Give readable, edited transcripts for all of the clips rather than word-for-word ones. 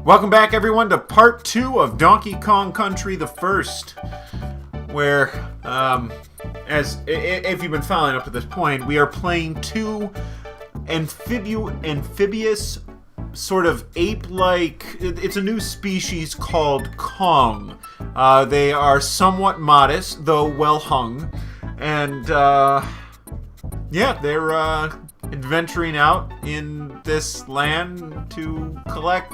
Welcome back, everyone, to part 2 of Donkey Kong Country the First, where, if you've been following up to this point, we are playing two amphibious, sort of ape-like, it's a new species called Kong. They are somewhat modest, though well-hung, and, yeah, they're, adventuring out in this land to collect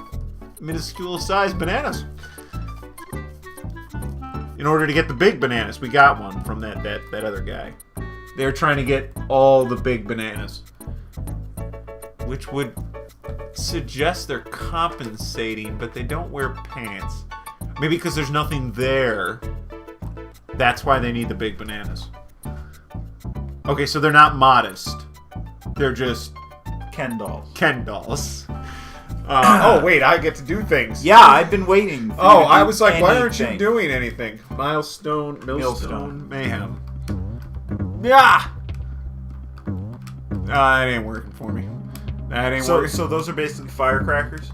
minuscule-sized bananas. In order to get the big bananas, we got one from that other guy. They're trying to get all the big bananas, which would suggest they're compensating, but they don't wear pants. Maybe because there's nothing there. That's why they need the big bananas. Okay, so they're not modest. They're just Ken dolls. Ken dolls. Oh, wait, I get to do things. Yeah, I've been waiting. Oh, I was like, why aren't you doing anything? Millstone, Mayhem. Yeah! That ain't working for me. That ain't working. So those are basically firecrackers?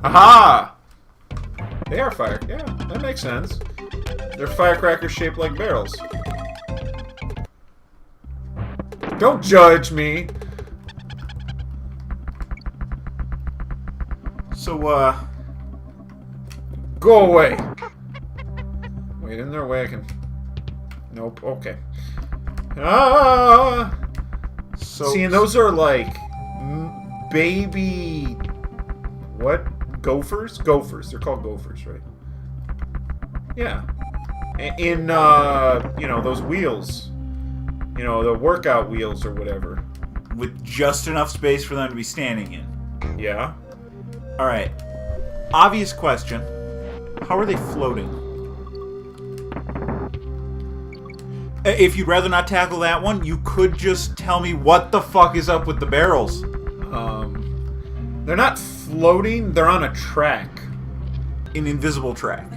Aha! They are fire. Yeah, that makes sense. They're firecrackers shaped like barrels. Don't judge me. So, go away. Wait, isn't there a way I can... Nope, okay. Ah! See, and those are like... baby... What? Gophers? Gophers. They're called gophers, right? Yeah. In, you know, those wheels. You know, the workout wheels or whatever. with just enough space for them to be standing in. Yeah. Alright. Obvious question. How are they floating? If you'd rather not tackle that one, you could just tell me what the fuck is up with the barrels. They're not floating, they're on a track. An invisible track.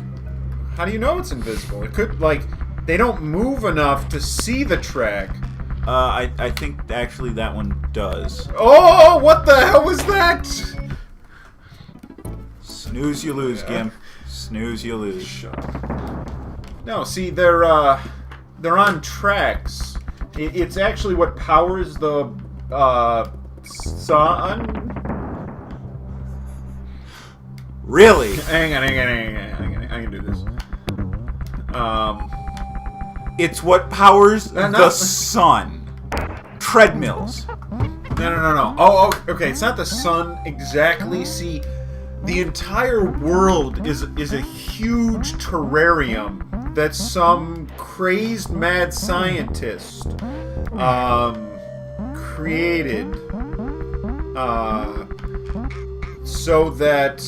How do you know it's invisible? It could, like, they don't move enough to see the track. I think actually that one does. Oh, what the hell was that? Snooze, you lose, Gim. Snooze, you lose. Shut up. No, see, they're on tracks. It's actually what powers the sun. Really? Hang on. I can do this. It's what powers the sun. Treadmills. No. Oh, okay. It's not the sun exactly. See, the entire world is a huge terrarium that some crazed mad scientist created so that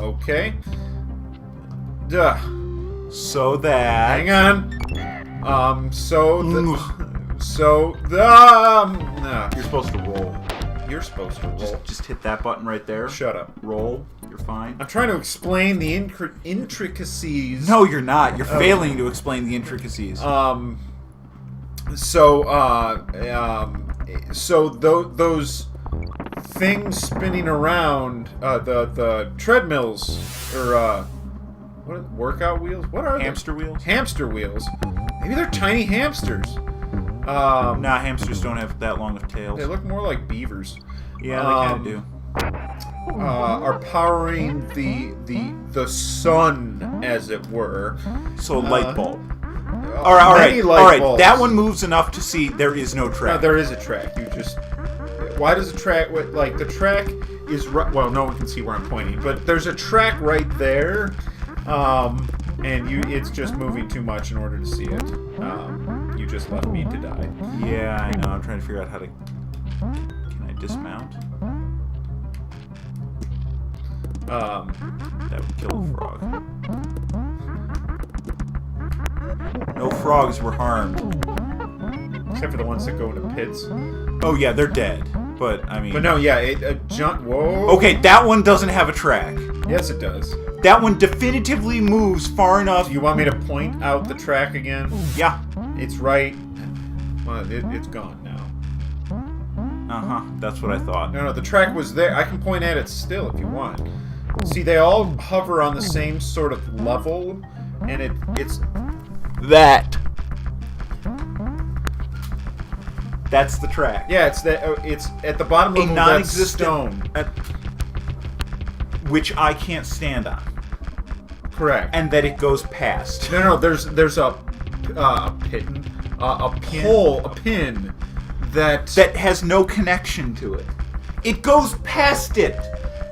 okay. Duh. So that... Hang on. You're supposed to roll. You're supposed to roll. Just hit that button right there. Shut up. Roll. You're fine. I'm trying to explain the intricacies. No, you're not. You're failing to explain the intricacies. Those things spinning around, the treadmills, or, what are workout wheels? What are Hamster wheels? Hamster wheels. Maybe they're tiny hamsters. Nah, hamsters don't have that long of tails. They look more like beavers. Yeah, they kind of do. Are powering the sun, as it were. So light bulb. All right. That one moves enough to see there is no track. No, there is a track. You just... Why does the track... Like, the track is... Well, no one can see where I'm pointing, but there's a track right there, and it's just moving too much in order to see it. You just left me to die. Yeah, I know. I'm trying to figure out how to... Can I dismount? That would kill a frog. No frogs were harmed. Except for the ones that go into pits. Oh, yeah, they're dead. But, I mean... But no, yeah, whoa. Okay, that one doesn't have a track. Yes, it does. That one definitively moves far enough... Do you want me to point out the track again? Yeah. It's right... Well, it's gone now. That's what I thought. No, the track was there. I can point at it still if you want. See, they all hover on the same sort of level, and it's that. That's the track. Yeah, it's at the bottom level of that stone, which I can't stand on. Correct. And that it goes past. No. There's a pin that has no connection to it. It goes past it.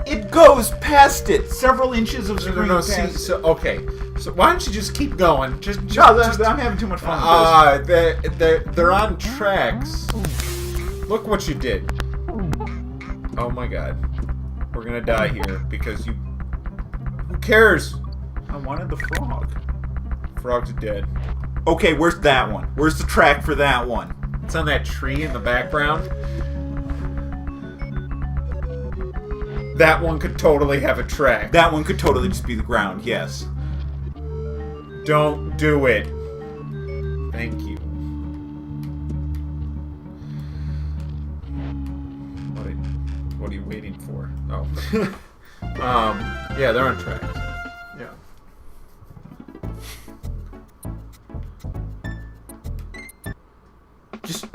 It goes past it. Several inches of screen past. Okay. So why don't you just keep going? I'm having too much fun with this. They're on tracks. Look what you did. Oh my god. We're gonna die here because you... Who cares? I wanted the frog. Frog's dead. Okay, where's that one? Where's the track for that one? It's on that tree in the background. That one could totally have a track. That one could totally just be the ground, yes. Don't do it. Thank you. What are you waiting for? Oh. Yeah, they're on tracks. Yeah. Just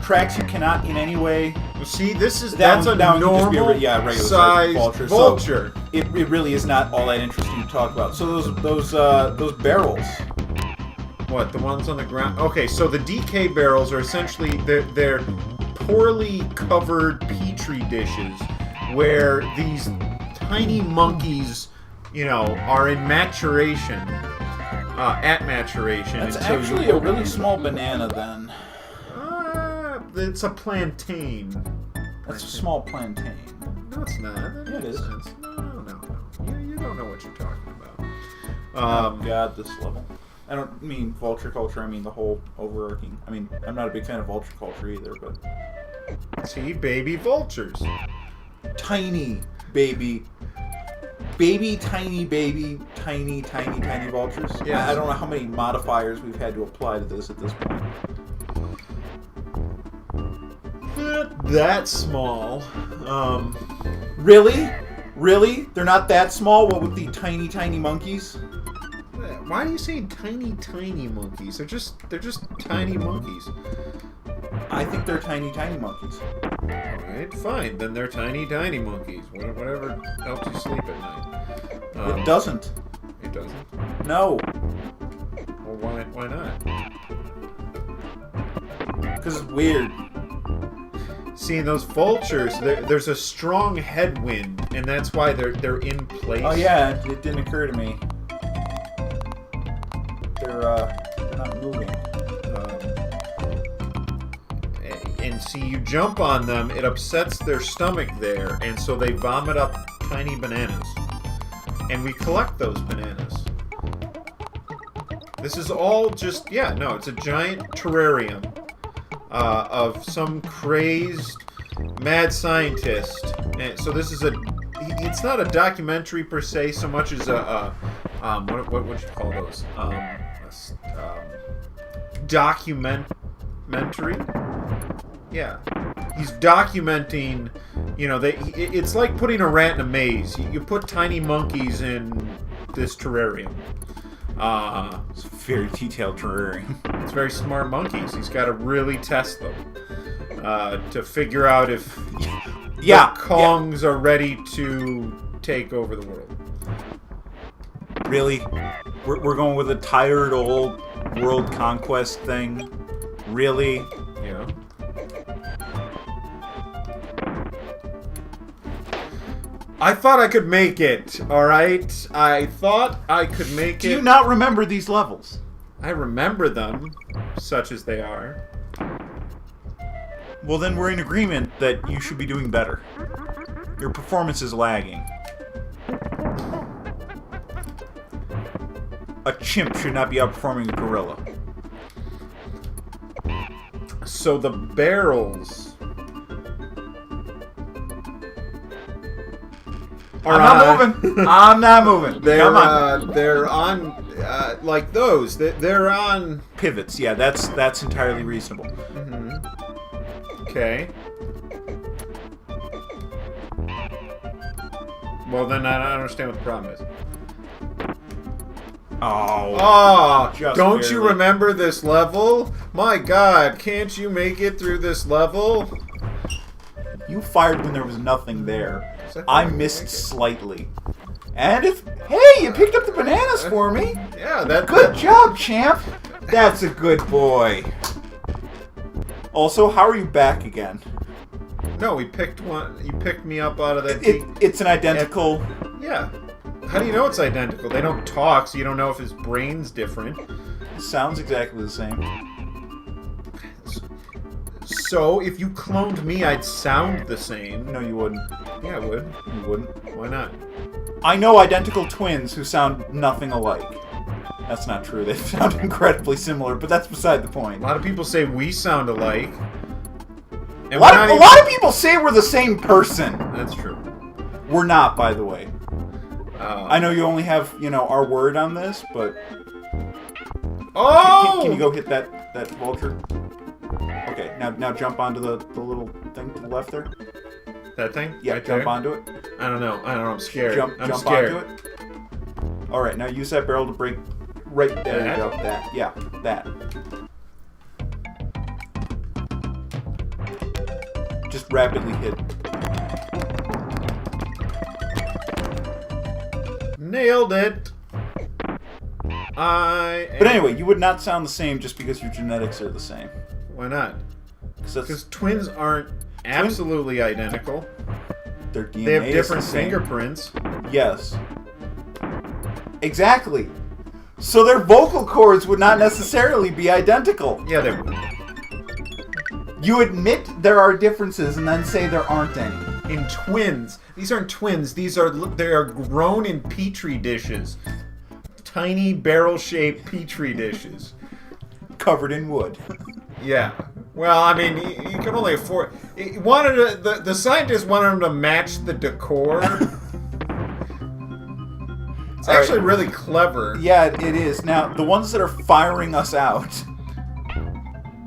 tracks you cannot in any way. See, that's a normal regular size vulture. So it really is not all that interesting to talk about. So those barrels. What, the ones on the ground? Okay, so the DK barrels are essentially they're poorly covered petri dishes where these tiny monkeys, are in maturation. At maturation. That's actually a really small banana then. It's a plantain. That's a small plantain. No, it's not. Yeah, it is. No. You don't know what you're talking about. Oh God, this level. I don't mean vulture culture. I mean the whole overarching. I mean, I'm not a big fan of vulture culture either, but... See, baby vultures. Tiny baby, tiny vultures. Yeah. I don't know how many modifiers we've had to apply to this at this point. Not that small. Really? They're not that small? What with the tiny monkeys? Why are you saying tiny monkeys? They're just tiny monkeys. I think they're tiny monkeys. Alright, fine. Then they're tiny monkeys. Whatever helps you sleep at night. It doesn't. It doesn't? No. Well, why not? Because it's weird. See, in those vultures, there's a strong headwind, and that's why they're in place. Oh yeah, it didn't occur to me. They're not moving. And see, you jump on them, it upsets their stomach there, and so they vomit up tiny bananas. And we collect those bananas. This is all just, it's a giant terrarium of some crazed mad scientist. And so this is it's not a documentary per se so much as what would you call those? Documentary? Yeah. He's documenting, it's like putting a rat in a maze. You put tiny monkeys in this terrarium. It's a very detailed terrarium. It's very smart monkeys. He's got to really test them to figure out if the Kongs are ready to take over the world. Really? We're going with a tired old world conquest thing? Really? Yeah. I thought I could make it, alright? I thought I could make it. Do you not remember these levels? I remember them, such as they are. Well, then we're in agreement that you should be doing better. Your performance is lagging. A chimp should not be outperforming a gorilla. So the barrels... I'm not moving. Come on. They're on, like those. They're on pivots. Yeah, that's entirely reasonable. Mm-hmm. Okay. Well, then I don't understand what the problem is. Oh. Just don't barely. you remember this level? My God, can't you make it through this level? You fired when there was nothing there. So I missed slightly. And if... Hey, you picked up the bananas for me. Yeah, that... Good job, champ. That's a good boy. Also, how are you back again? No, we picked one. You picked me up out of that... It's an identical... Yeah. How do you know it's identical? They don't talk, so you don't know if his brain's different. Sounds exactly the same. So, if you cloned me, I'd sound the same. No, you wouldn't. Yeah, I would. You wouldn't. Why not? I know identical twins who sound nothing alike. That's not true. They sound incredibly similar, but that's beside the point. A lot of people say we sound alike. And A lot of people say we're the same person. That's true. We're not, by the way. I know you only have, our word on this, but... Oh! Can you go hit that vulture? Okay, now jump onto the little thing to the left there. That thing? Yeah, right jump there? onto it. I don't know. I'm scared. Jump scared. onto it. Alright, now use that barrel to break right there. That? You go. That. Yeah, that. Just rapidly hit. Nailed it. But anyway, you would not sound the same just because your genetics are the same. Why not? Because Because twins aren't absolutely identical. their DNA They have is different the same. fingerprints. Yes. Exactly. So their vocal cords would not necessarily be identical. Yeah, they would. You admit there are differences and then say there aren't any. In twins. These aren't twins. They are grown in petri dishes. Tiny barrel-shaped petri dishes. Covered in wood. Yeah. Well, I mean, you can only afford... The scientists wanted them to match the decor. It's actually really clever. Yeah, it is. Now, the ones that are firing us out...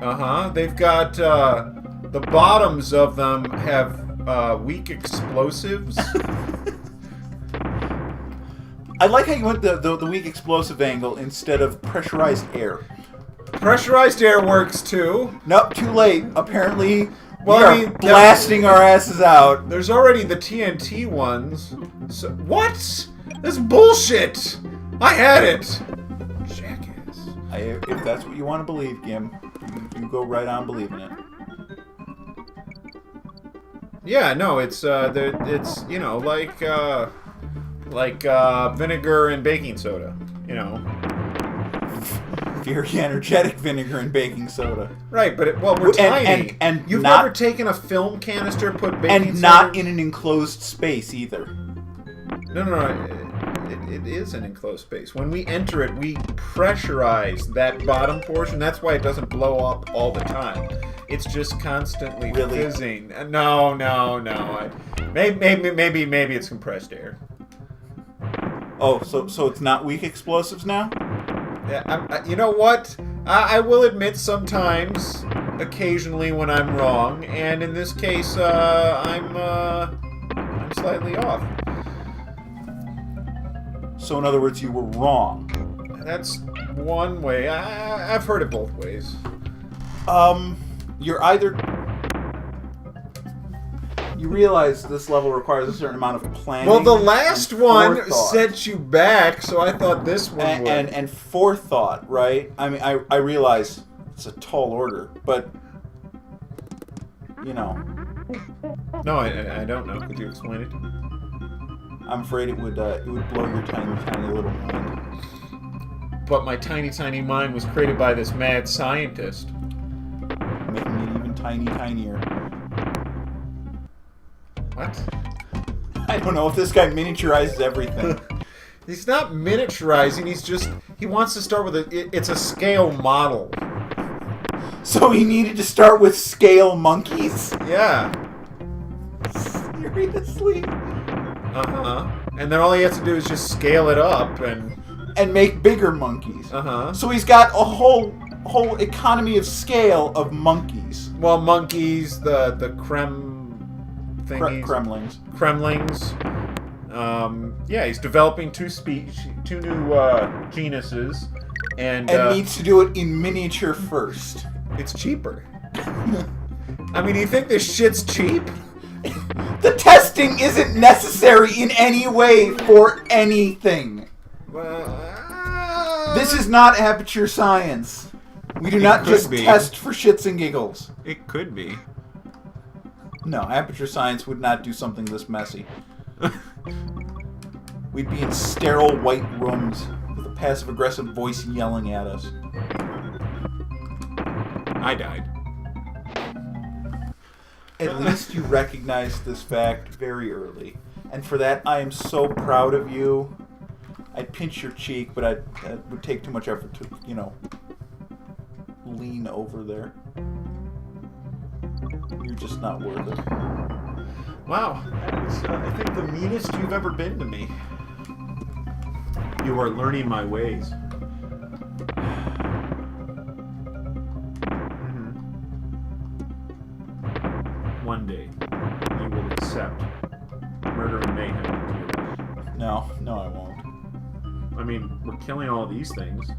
Uh-huh. They've got, the bottoms of them have, weak explosives. I like how you went the weak explosive angle instead of pressurized air. Pressurized air works, too. Nope, too late. Apparently, Well, we are blasting our asses out. There's already the TNT ones. So, what? This bullshit! I had it! Jackass. If that's what you want to believe, Gim, you go right on believing it. Yeah, no, it's like vinegar and baking soda, Very energetic vinegar and baking soda. Right, but we're tiny. And You've not, never taken a film canister, put baking and soda... not in an enclosed space either. No. It is an enclosed space. When we enter it, we pressurize that bottom portion. That's why it doesn't blow up all the time. It's just constantly fizzing. No. Maybe it's compressed air. Oh, so it's not weak explosives now? Yeah, you know what? I will admit sometimes, occasionally when I'm wrong, and in this case, I'm slightly off. So in other words, you were wrong. That's one way. I've heard it both ways. You're either... You realize this level requires a certain amount of planning. Well, the last one forethought. set you back, so I thought this one would. And forethought, right? I mean, I realize it's a tall order, but... No, I don't know. Could you explain it? I'm afraid it would blow your tiny little mind. But my tiny mind was created by this mad scientist. Making it even tinier. What? I don't know if this guy miniaturizes everything. He's not miniaturizing. He wants to start with it's a scale model. So he needed to start with scale monkeys? Yeah. Seriously? Uh-huh. And then all he has to do is just scale it up and make bigger monkeys. Uh-huh. So he's got a whole economy of scale of monkeys. Well, monkeys, the creme thingies. Kremlings. Kremlings. Yeah, he's developing two new genuses, and needs to do it in miniature first. it's cheaper. I mean, do you think this shit's cheap? The testing isn't necessary in any way for anything. This is not aperture science. We do not just test for shits and giggles. It could be. No, aperture science would not do something this messy. We'd be in sterile white rooms with a passive-aggressive voice yelling at us. I died. At least you recognized this fact very early. And for that, I am so proud of you. I'd pinch your cheek, but it would take too much effort to, lean over there. You're just not worth it. Wow, that is, I think, the meanest you've ever been to me. You are learning my ways. One day, you will accept murder and mayhem into your life. No, I won't. I mean, we're killing all these things.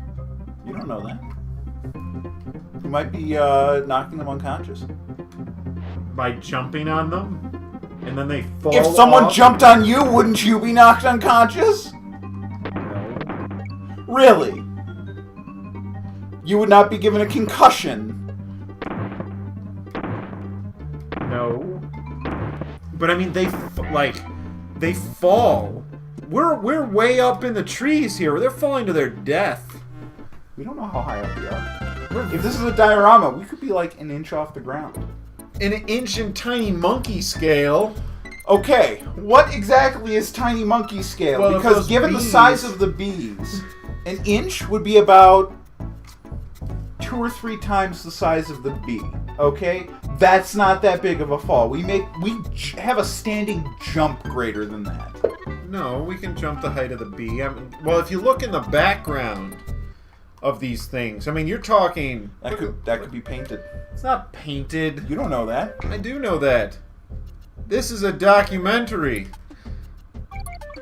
You don't know that. You might be knocking them unconscious. By jumping on them, and then they fall If someone off. jumped on you, wouldn't you be knocked unconscious? No. Really? You would not be given a concussion. No. But I mean, they fall. We're way up in the trees here. They're falling to their death. We don't know how high up we are. If this is a diorama, we could be like an inch off the ground. An inch and tiny monkey scale. Okay, what exactly is tiny monkey scale? Well, because given the size of the bees, an inch would be about 2 or 3 times the size of the bee. Okay, that's not that big of a fall. We have a standing jump greater than that. No, we can jump the height of the bee. I mean, well, if you look in the background of these things, I mean, you're talking. That could be painted. It's not painted. You don't know that. I do know that. This is a documentary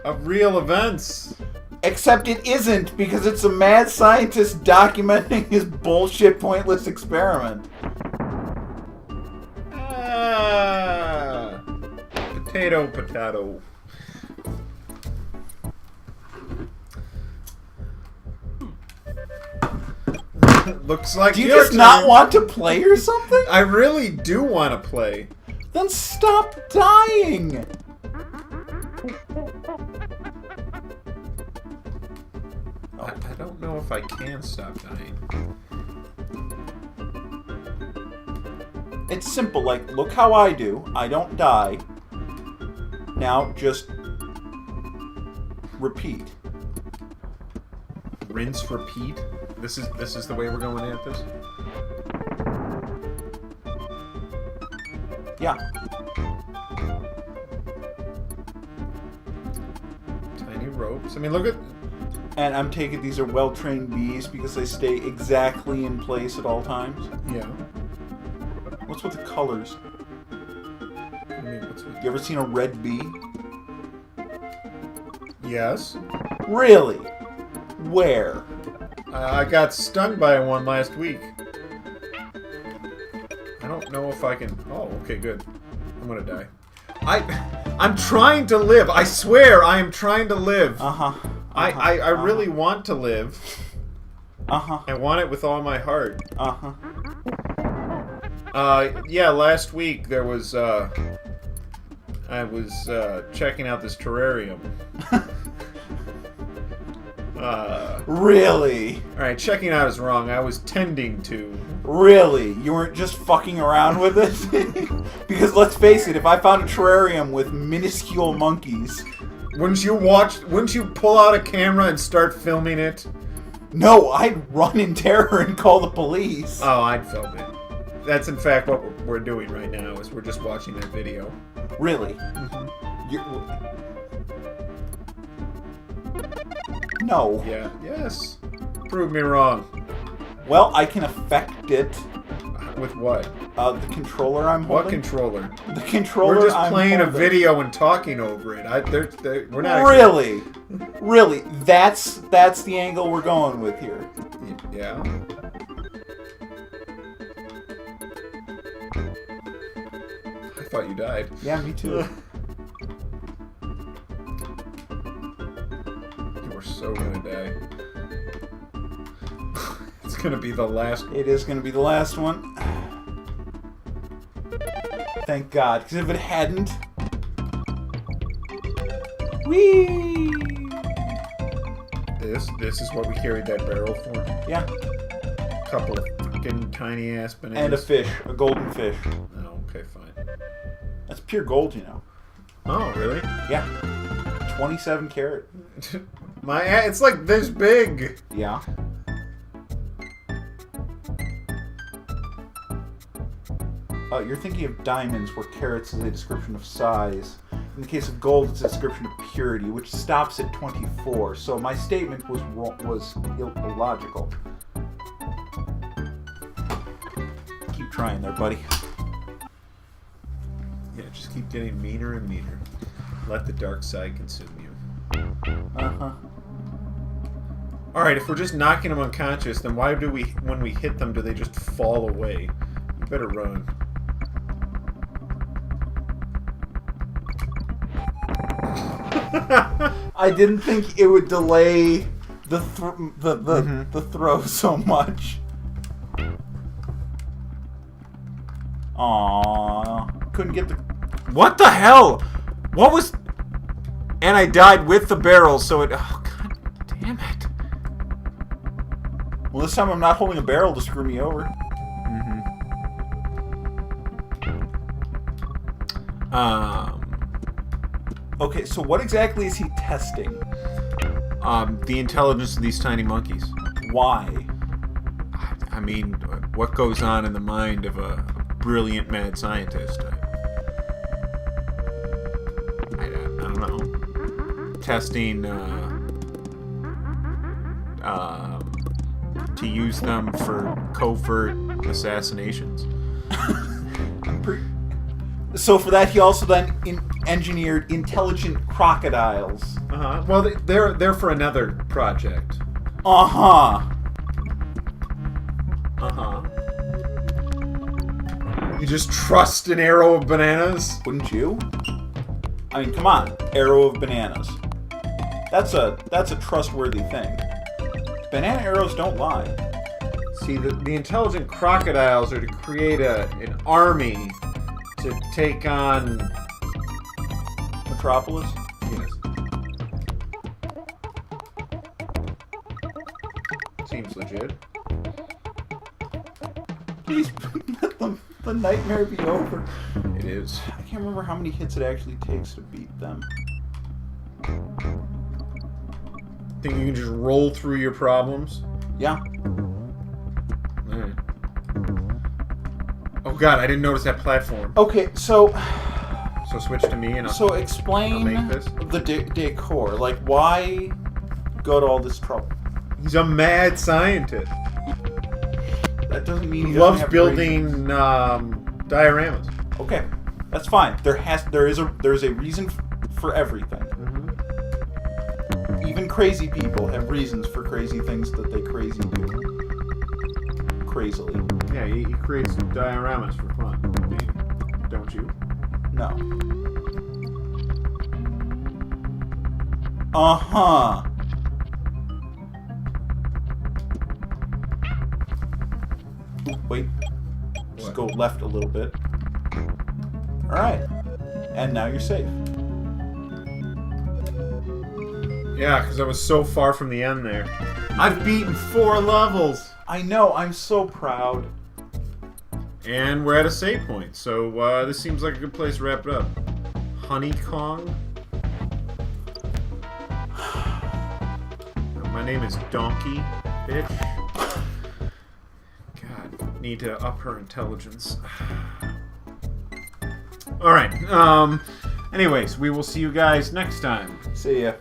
of real events. Except it isn't, because it's a mad scientist documenting his bullshit, pointless experiment. Ah, potato. Looks like Do you just not want to play or something? I really do want to play. Then stop dying! I don't know if I can stop dying. It's simple, like, look how I do. I don't die. Now, just repeat. Rinse, repeat. This is the way we're going at this. Yeah. Tiny ropes. I mean, look at. And I'm taking these are well-trained bees because they stay exactly in place at all times. Yeah. What's with the colors? I mean, You ever seen a red bee? Yes. Really? Where? I got stung by one last week. I don't know if I can. Oh, okay, good. I'm gonna die. I'm trying to live. I swear, I am trying to live. I really want to live. I want it with all my heart. Yeah, last week there was, I was, checking out this terrarium. Really? Alright, checking out is wrong. I was tending to. Really? You weren't just fucking around with it? Because let's face it, if I found a terrarium with minuscule monkeys... Wouldn't you pull out a camera and start filming it? No, I'd run in terror and call the police. Oh, I'd film it. That's in fact what we're doing right now, is we're just watching that video. Really? No. Yeah. Yes. Prove me wrong. Well, I can affect it. With what? The controller I'm What holding. controller? The controller. We're just I'm playing a holding. video and talking over it. We're not Really, really. That's the angle we're going with here. Yeah. I thought you died. Yeah, me too. You were so gonna die. It's gonna be the last one. It is going to be the last one. Thank God, because if it hadn't, whee! This is what we carried that barrel for. Yeah, A couple of fucking tiny ass bananas. and a fish, a golden fish. Oh, okay, fine. That's pure gold, you know. Oh, really? Yeah, 27 karat. It's like this big. Yeah. You're thinking of diamonds, where carats is a description of size. In the case of gold, it's a description of purity, which stops at 24. So my statement was illogical. Keep trying there, buddy. Yeah, just keep getting meaner and meaner. Let the dark side consume you. Uh-huh. Alright, if we're just knocking them unconscious, then why do when we hit them, do they just fall away? You better run. I didn't think it would delay the throw so much. Aww. Couldn't get the... What the hell? What was... And I died with the barrel, so it... Oh, god damn it. Well, this time I'm not holding a barrel to screw me over. Okay, so what exactly is he testing? The intelligence of these tiny monkeys. Why? I mean, what goes on in the mind of a brilliant mad scientist? I don't know. Testing, to use them for covert assassinations. So for that, he also then engineered intelligent crocodiles. Well, they're for another project. You just trust an arrow of bananas? Wouldn't you? I mean, come on, arrow of bananas. That's a trustworthy thing. Banana arrows don't lie. See, the intelligent crocodiles are to create an army to take on... Metropolis? Yes. Seems legit. Please let the nightmare be over. It is. I can't remember how many hits it actually takes to beat them. Think you can just roll through your problems? Yeah. Alright. Oh god, I didn't notice that platform. Okay, so switch to me and I'll explain make this. the decor. Like, why go to all this trouble? He's a mad scientist. That doesn't mean He he loves doesn't have building dioramas. reasons. Okay, that's fine. There is a reason for everything. Even crazy people have reasons for crazy things that they crazy do. Crazily. Yeah, he creates dioramas for fun. I mean, don't you? No. Uh-huh. Ooh, wait. Just What? go left a little bit. Alright. And now you're safe. Yeah, because I was so far from the end there. I've beaten 4 levels! I know, I'm so proud. And we're at a save point, so this seems like a good place to wrap it up. Honey Kong? My name is Donkey, bitch. God, need to up her intelligence. Alright, anyways, we will see you guys next time. See ya.